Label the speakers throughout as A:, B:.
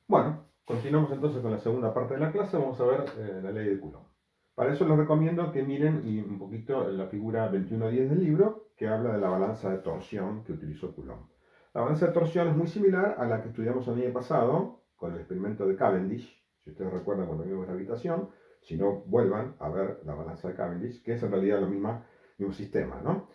A: Bueno, continuamos entonces con la segunda parte de la clase. Vamos a ver la ley de Coulomb. Para eso les recomiendo que miren un poquito la figura 21.10 del libro, que habla de la balanza de torsión que utilizó Coulomb. La balanza de torsión es muy similar a la que estudiamos el año pasado con el experimento de Cavendish. Si ustedes recuerdan cuando vimos gravitación, si no, vuelvan a ver la balanza de Cavendish, que es en realidad el mismo sistema, ¿no?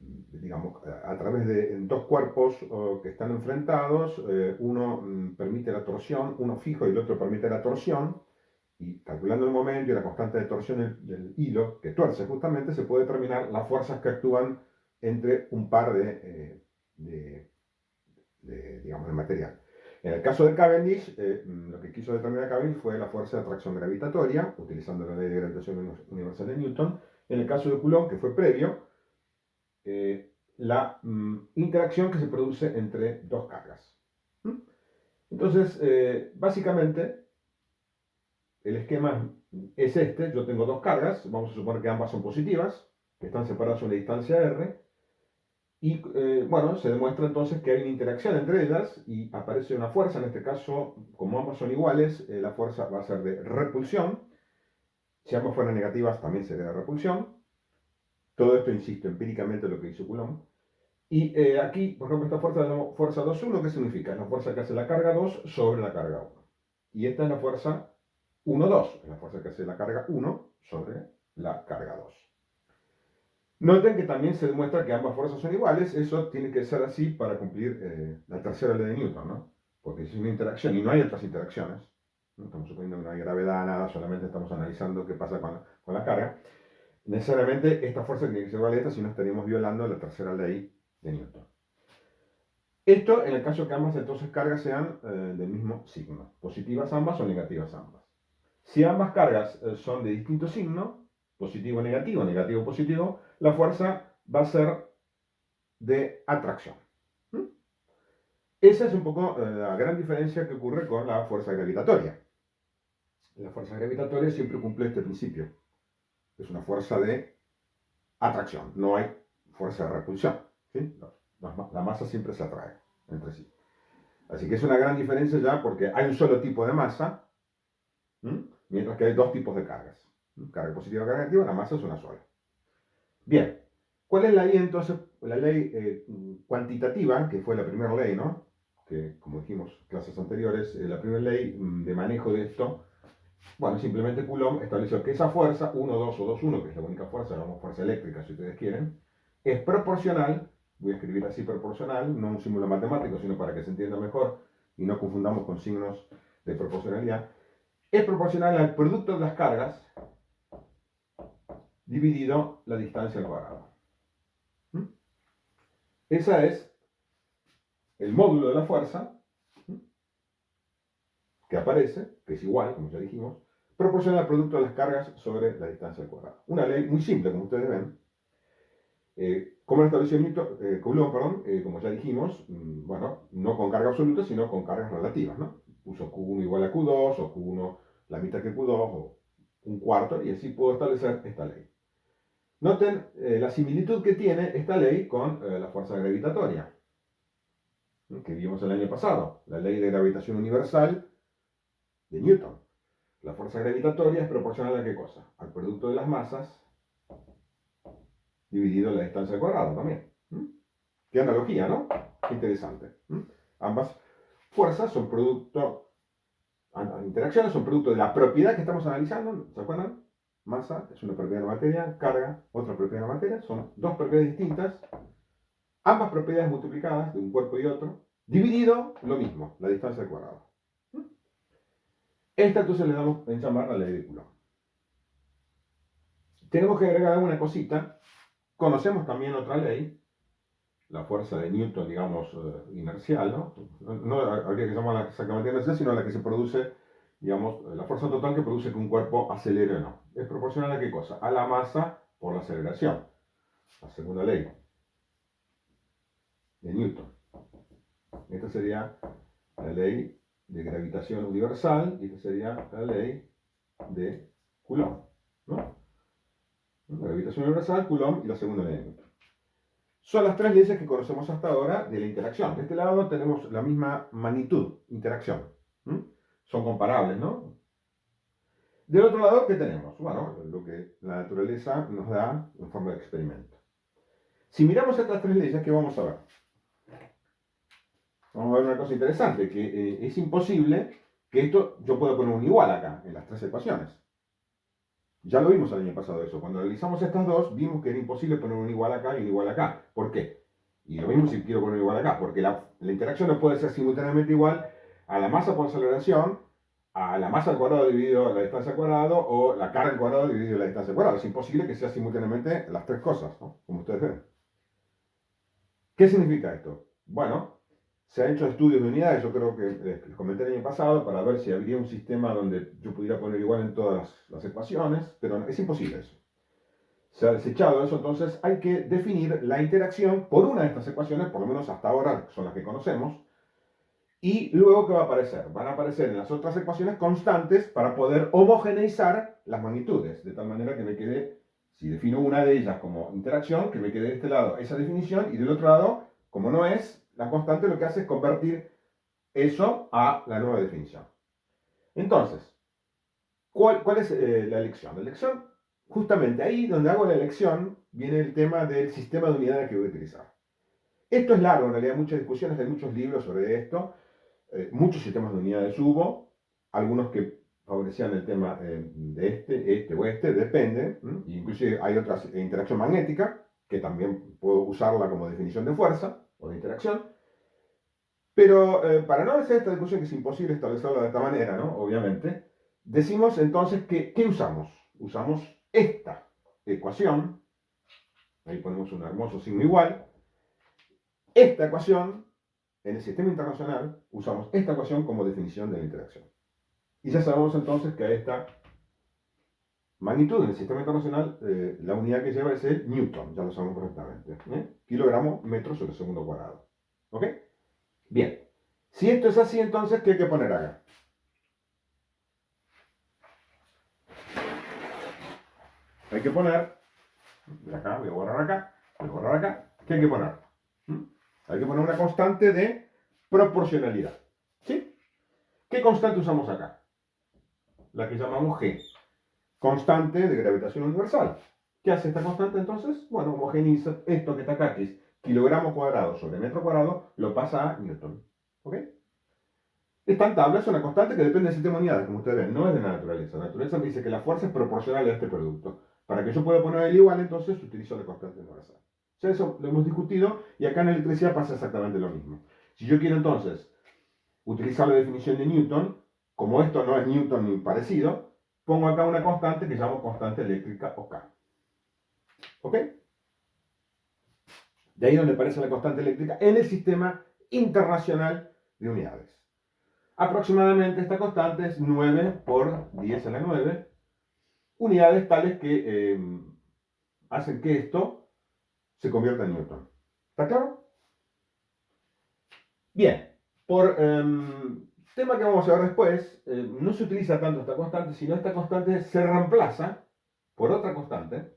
A: Digamos, a través de dos cuerpos que están enfrentados, uno permite la torsión, uno fijo y el otro permite la torsión, y calculando el momento y la constante de torsión del hilo que tuerce justamente, se puede determinar las fuerzas que actúan entre un par digamos, de material. En el caso de Cavendish, lo que quiso determinar Cavendish fue la fuerza de atracción gravitatoria, utilizando la ley de gravitación universal de Newton. En el caso de Coulomb, que fue previo, la interacción que se produce entre dos cargas. Entonces, básicamente, el esquema es este. Yo tengo dos cargas, vamos a suponer que ambas son positivas, que están separadas a una distancia r, y bueno, se demuestra entonces que hay una interacción entre ellas y aparece una fuerza. En este caso, como ambas son iguales, la fuerza va a ser de repulsión. Si ambas fueran negativas, también sería de repulsión. Todo esto, insisto, empíricamente lo que hizo Coulomb. Y aquí, por ejemplo, esta fuerza la fuerza 2,1, ¿qué significa? Es la fuerza que hace la carga 2 sobre la carga 1. Y esta es la fuerza 1,2, es la fuerza que hace la carga 1 sobre la carga 2. Noten que también se demuestra que ambas fuerzas son iguales. Eso tiene que ser así para cumplir la tercera ley de Newton, ¿no? Porque es una interacción y no hay otras interacciones. No estamos suponiendo que no hay gravedad, nada, solamente estamos analizando qué pasa con la carga. Necesariamente esta fuerza tiene que ser igual a esta, si no estaríamos violando la tercera ley de Newton. Esto en el caso que ambas entonces cargas sean del mismo signo, positivas ambas o negativas ambas. Si ambas cargas son de distinto signo, positivo negativo, negativo positivo, la fuerza va a ser de atracción. ¿Mm? Esa es un poco la gran diferencia que ocurre con la fuerza gravitatoria. La fuerza gravitatoria siempre cumple este principio. Es una fuerza de atracción, no hay fuerza de repulsión. ¿Sí? La masa siempre se atrae entre sí. Así que es una gran diferencia ya porque hay un solo tipo de masa, mientras que hay dos tipos de cargas. Carga positiva y carga negativa, la masa es una sola. Bien, ¿cuál es la ley entonces? La ley cuantitativa, que fue la primera ley, ¿no? Que, como dijimos en clases anteriores, la primera ley de manejo de esto, bueno, simplemente Coulomb estableció que esa fuerza, 1, 2 o 2, 1, que es la única fuerza, llamamos fuerza eléctrica si ustedes quieren, es proporcional. Voy a escribir así proporcional, no un símbolo matemático, sino para que se entienda mejor y no confundamos con signos de proporcionalidad. Es proporcional al producto de las cargas dividido la distancia al cuadrado. Ese es el módulo de la fuerza que aparece, que es igual, como ya dijimos, proporciona al producto de las cargas sobre la distancia al cuadrado. Una ley muy simple, como ustedes ven. ¿Cómo lo estableció Coulomb, como ya dijimos, bueno, no con carga absoluta, sino con cargas relativas, ¿no? Puso Q1 igual a Q2, o Q1 la mitad que Q2, o un cuarto, y así puedo establecer esta ley. Noten la similitud que tiene esta ley con la fuerza gravitatoria, que vimos el año pasado, la ley de gravitación universal de Newton. La fuerza gravitatoria es proporcional a ¿qué cosa? Al producto de las masas dividido la distancia al cuadrado también. Qué analogía, ¿no? Qué interesante. Ambas fuerzas son producto, interacciones son producto de la propiedad que estamos analizando, ¿se acuerdan? Masa es una propiedad de la materia, carga, otra propiedad de la materia, son dos propiedades distintas, ambas propiedades multiplicadas de un cuerpo y otro, dividido lo mismo, la distancia al cuadrado. Esta entonces le damos en llamar la ley de Coulomb. Tenemos que agregar una cosita. Conocemos también otra ley, la fuerza de Newton, digamos, inercial, ¿no? No habría que llamarla exactamente inercial, sino la que se produce, digamos, la fuerza total que produce que un cuerpo acelere o no. ¿Es proporcional a qué cosa? A la masa por la aceleración. La segunda ley de Newton. Esta sería la ley de gravitación universal y esta sería la ley de Coulomb, ¿no? La gravitación universal, Coulomb y la segunda ley de Newton. son las tres leyes que conocemos hasta ahora de la interacción. De este lado tenemos la misma magnitud, interacción. ¿Mm? Son comparables, ¿no? Del otro lado, ¿qué tenemos? Bueno, lo que la naturaleza nos da en forma de experimento. Si miramos estas tres leyes, ¿qué vamos a ver? Vamos a ver una cosa interesante, que es imposible que esto, yo pueda poner un igual acá, en las tres ecuaciones. Ya lo vimos el año pasado eso. Cuando realizamos estas dos, vimos que era imposible poner un igual acá y un igual acá. ¿Por qué? Y lo mismo si quiero poner un igual acá, porque la interacción no puede ser simultáneamente igual a la masa por aceleración, a la masa al cuadrado dividido la distancia al cuadrado, o la carga al cuadrado dividido la distancia al cuadrado. Es imposible que sea simultáneamente las tres cosas, ¿no? Como ustedes ven. ¿Qué significa esto? Bueno, se han hecho estudios de unidades, yo creo que les comenté el año pasado, para ver si habría un sistema donde yo pudiera poner igual en todas las ecuaciones, pero es imposible eso. Se ha desechado eso, entonces hay que definir la interacción por una de estas ecuaciones, por lo menos hasta ahora son las que conocemos, y luego ¿qué va a aparecer? Van a aparecer en las otras ecuaciones constantes para poder homogeneizar las magnitudes, de tal manera que me quede, si defino una de ellas como interacción, que me quede de este lado esa definición, y del otro lado, como no es la constante, lo que hace es convertir eso a la nueva definición. Entonces, ¿cuál es la elección? La elección, justamente ahí donde hago la elección, viene el tema del sistema de unidades que voy a utilizar. Esto es largo, en realidad, muchas discusiones, hay muchos libros sobre esto, muchos sistemas de unidades hubo, algunos que favorecían el tema de este o este, depende, inclusive hay otra interacción magnética, que también puedo usarla como definición de fuerza o de interacción, pero para no hacer esta discusión, que es imposible establecerla de esta manera, ¿no? Obviamente, decimos entonces que, ¿qué usamos? Usamos esta ecuación, ahí ponemos un hermoso signo igual, esta ecuación, en el sistema internacional, usamos esta ecuación como definición de la interacción. Y ya sabemos entonces que a esta magnitud en el sistema internacional, la unidad que lleva es el Newton, ya lo sabemos correctamente. Kilogramo metro sobre segundo cuadrado. ¿Ok? Bien. Si esto es así, entonces, ¿qué hay que poner acá? Hay que poner, de acá, voy a borrar acá, voy a borrar acá, ¿qué hay que poner? Hay que poner una constante de proporcionalidad. ¿Sí? ¿Qué constante usamos acá? La que llamamos G. Constante de gravitación universal. ¿Qué hace esta constante entonces? Bueno, homogeneiza esto que está acá, que es kilogramo cuadrado sobre metro cuadrado, lo pasa a Newton. ¿Ok? Esta en tabla es una constante que depende del sistema de unidades, como ustedes ven, no es de la naturaleza. La naturaleza me dice que la fuerza es proporcional a este producto. Para que yo pueda poner el igual, entonces utilizo la constante universal. Ya eso lo hemos discutido y acá en electricidad pasa exactamente lo mismo. Si yo quiero entonces utilizar la definición de Newton, como esto no es Newton ni parecido, pongo acá una constante que llamo constante eléctrica o K. ¿Ok? De ahí donde aparece la constante eléctrica en el sistema internacional de unidades. Aproximadamente esta constante es 9 por 10 a la 9, unidades tales que hacen que esto se convierta en Newton. ¿Está claro? Bien, por tema que vamos a ver después, no se utiliza tanto esta constante, sino esta constante se reemplaza por otra constante.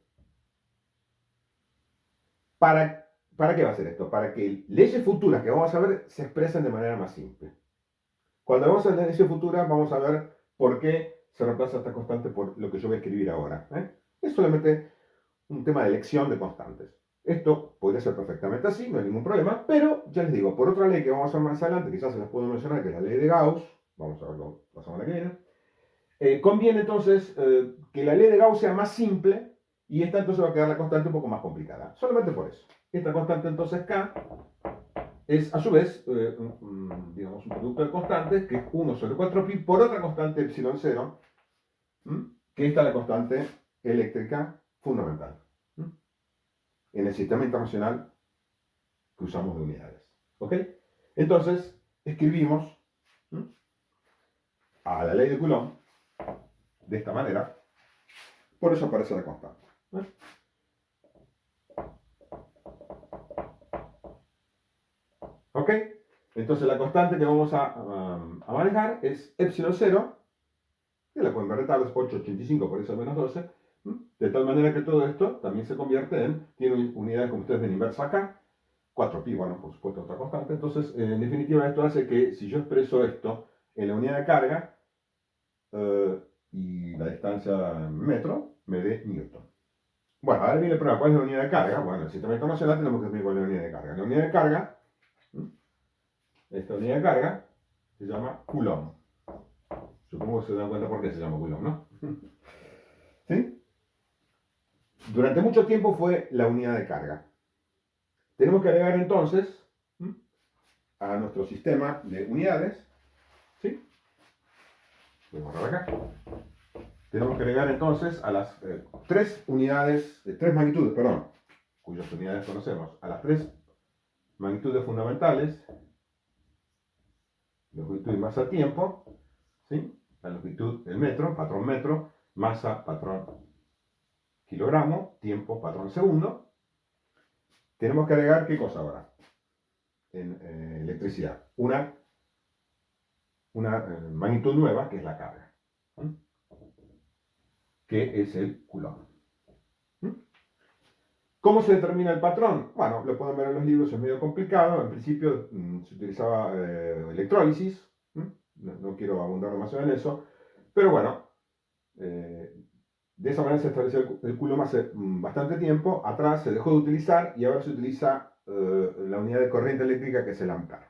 A: ¿Para qué va a ser esto? Para que leyes futuras que vamos a ver se expresen de manera más simple. Cuando vamos a ver leyes futuras, vamos a ver por qué se reemplaza esta constante por lo que yo voy a escribir ahora. Es solamente un tema de elección de constantes. Esto podría ser perfectamente así, no hay ningún problema, pero ya les digo, por otra ley que vamos a ver más adelante, quizás se las puedo mencionar, que es la ley de Gauss, vamos a verlo la semana que viene, conviene entonces que la ley de Gauss sea más simple y esta entonces va a quedar la constante un poco más complicada, solamente por eso. Esta constante entonces K es a su vez, digamos, un producto de constantes que es 1 sobre 4pi por otra constante epsilon 0, que esta es la constante eléctrica fundamental en el sistema internacional que usamos de unidades. ¿Ok? Entonces, escribimos a la ley de Coulomb de esta manera, por eso aparece la constante. ¿Ok? Entonces la constante que vamos a manejar es epsilon 0, que la pueden ver de tabla, es 8,85 por eso menos 12, de tal manera que todo esto también se convierte en, tiene unidades como ustedes ven inversa acá, 4pi, bueno, por supuesto otra constante. Entonces, en definitiva, esto hace que si yo expreso esto en la unidad de carga y la distancia en metro, me dé newton. Bueno, ahora viene el problema. ¿Cuál es la unidad de carga? Bueno, el sistema internacional tenemos que definir cuál es la unidad de carga. La unidad de carga, esta unidad de carga, se llama coulomb. Supongo que se dan cuenta por qué se llama coulomb, ¿no? ¿Sí? Durante mucho tiempo fue la unidad de carga. Tenemos que agregar entonces a nuestro sistema de unidades, ¿sí? Voy a borrar acá. Tenemos que agregar entonces a las tres magnitudes, perdón, cuyas unidades conocemos, a las tres magnitudes fundamentales, longitud y masa tiempo, ¿sí? La longitud del metro, masa patrón kilogramo, tiempo patrón segundo. Tenemos que agregar qué cosa ahora en electricidad, una magnitud nueva que es la carga, ¿sí? Que es el coulomb. ¿Cómo se determina el patrón? Bueno, lo pueden ver en los libros, es medio complicado. En principio se utilizaba electrólisis. No quiero abundar demasiado en eso. Pero bueno, de esa manera se estableció el coulomb hace bastante tiempo. Atrás se dejó de utilizar y ahora se utiliza la unidad de corriente eléctrica que es el ampere.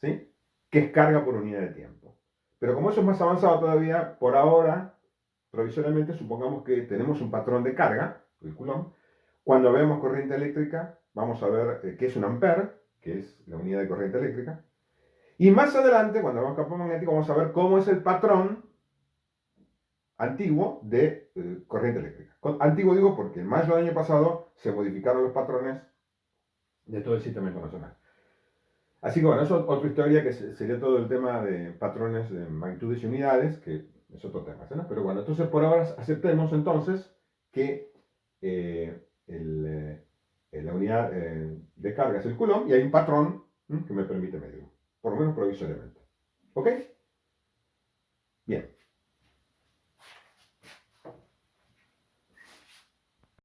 A: ¿Sí? Que es carga por unidad de tiempo. Pero como eso es más avanzado todavía, por ahora, provisoriamente, supongamos que tenemos un patrón de carga, el coulomb. Cuando veamos corriente eléctrica, vamos a ver qué es un ampere, que es la unidad de corriente eléctrica. Y más adelante, cuando veamos campo magnético, vamos a ver cómo es el patrón antiguo de corriente eléctrica. Antiguo digo porque en mayo del año pasado se modificaron los patrones de todo el sistema internacional. Así que bueno, eso es otra historia que sería todo el tema de patrones de magnitudes y unidades, que es otro tema, ¿no? Pero bueno, entonces por ahora aceptemos entonces que la unidad de carga es el coulomb y hay un patrón que me permite medirlo, por lo menos provisoriamente. ¿Ok? Bien.